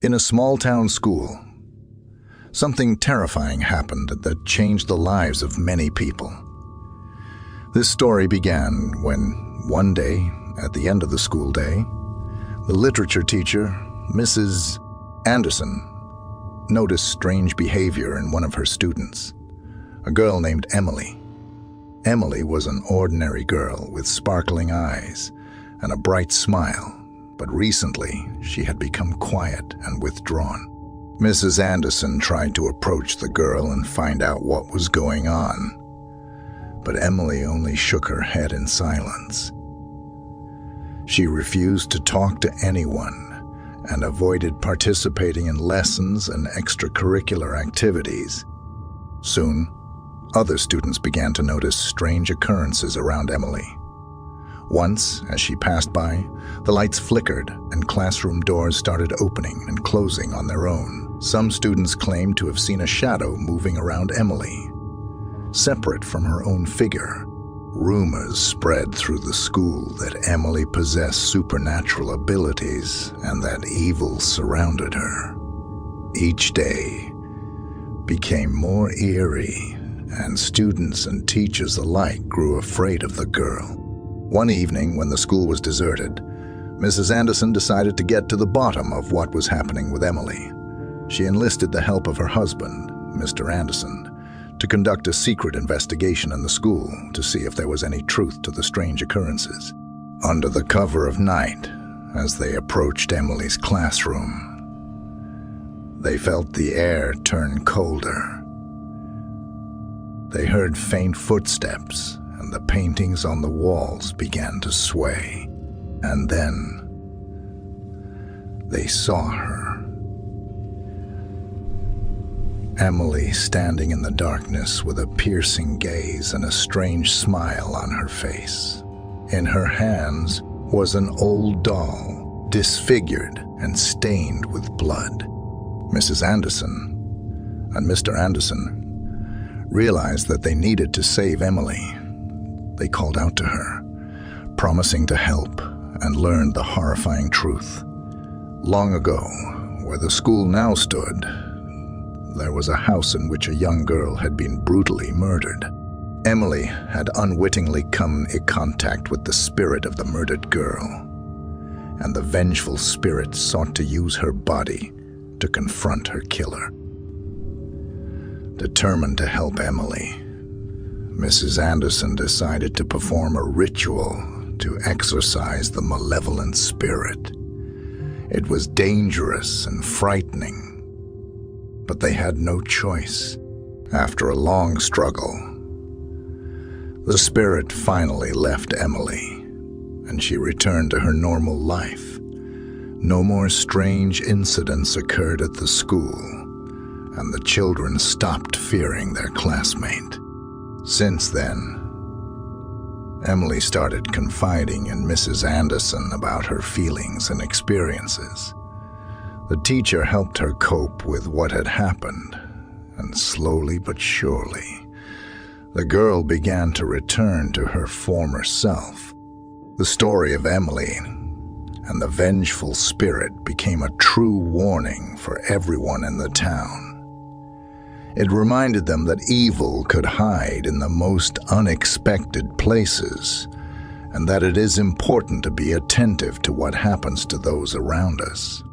In a small-town school, something terrifying happened that changed the lives of many people. This story began when, one day, at the end of the school day, the literature teacher, Mrs. Anderson, noticed strange behavior in one of her students, a girl named Emily. Emily was an ordinary girl with sparkling eyes and a bright smile, but recently she had become quiet and withdrawn. Mrs. Anderson tried to approach the girl and find out what was going on, but Emily only shook her head in silence. She refused to talk to anyone and avoided participating in lessons and extracurricular activities. Soon, other students began to notice strange occurrences around Emily. Once, as she passed by, the lights flickered and classroom doors started opening and closing on their own. Some students claimed to have seen a shadow moving around Emily. Separate from her own figure, rumors spread through the school that Emily possessed supernatural abilities and that evil surrounded her. Each day became more eerie, and students and teachers alike grew afraid of the girl. One evening, when the school was deserted, Mrs. Anderson decided to get to the bottom of what was happening with Emily. She enlisted the help of her husband, Mr. Anderson, to conduct a secret investigation in the school to see if there was any truth to the strange occurrences. Under the cover of night, as they approached Emily's classroom, they felt the air turn colder. They heard faint footsteps, and the paintings on the walls began to sway. And then they saw her. Emily standing in the darkness with a piercing gaze and a strange smile on her face. In her hands was an old doll, disfigured and stained with blood. Mrs. Anderson and Mr. Anderson realized that they needed to save Emily. They called out to her, promising to help, and learned the horrifying truth. Long ago, where the school now stood, there was a house in which a young girl had been brutally murdered. Emily had unwittingly come in contact with the spirit of the murdered girl, and the vengeful spirit sought to use her body to confront her killer. Determined to help Emily, Mrs. Anderson decided to perform a ritual to exorcise the malevolent spirit. It was dangerous and frightening, but they had no choice. After a long struggle, the spirit finally left Emily, and she returned to her normal life. No more strange incidents occurred at the school, and the children stopped fearing their classmate. Since then, Emily started confiding in Mrs. Anderson about her feelings and experiences. The teacher helped her cope with what had happened, and slowly but surely, the girl began to return to her former self. The story of Emily and the vengeful spirit became a true warning for everyone in the town. It reminded them that evil could hide in the most unexpected places, and that it is important to be attentive to what happens to those around us.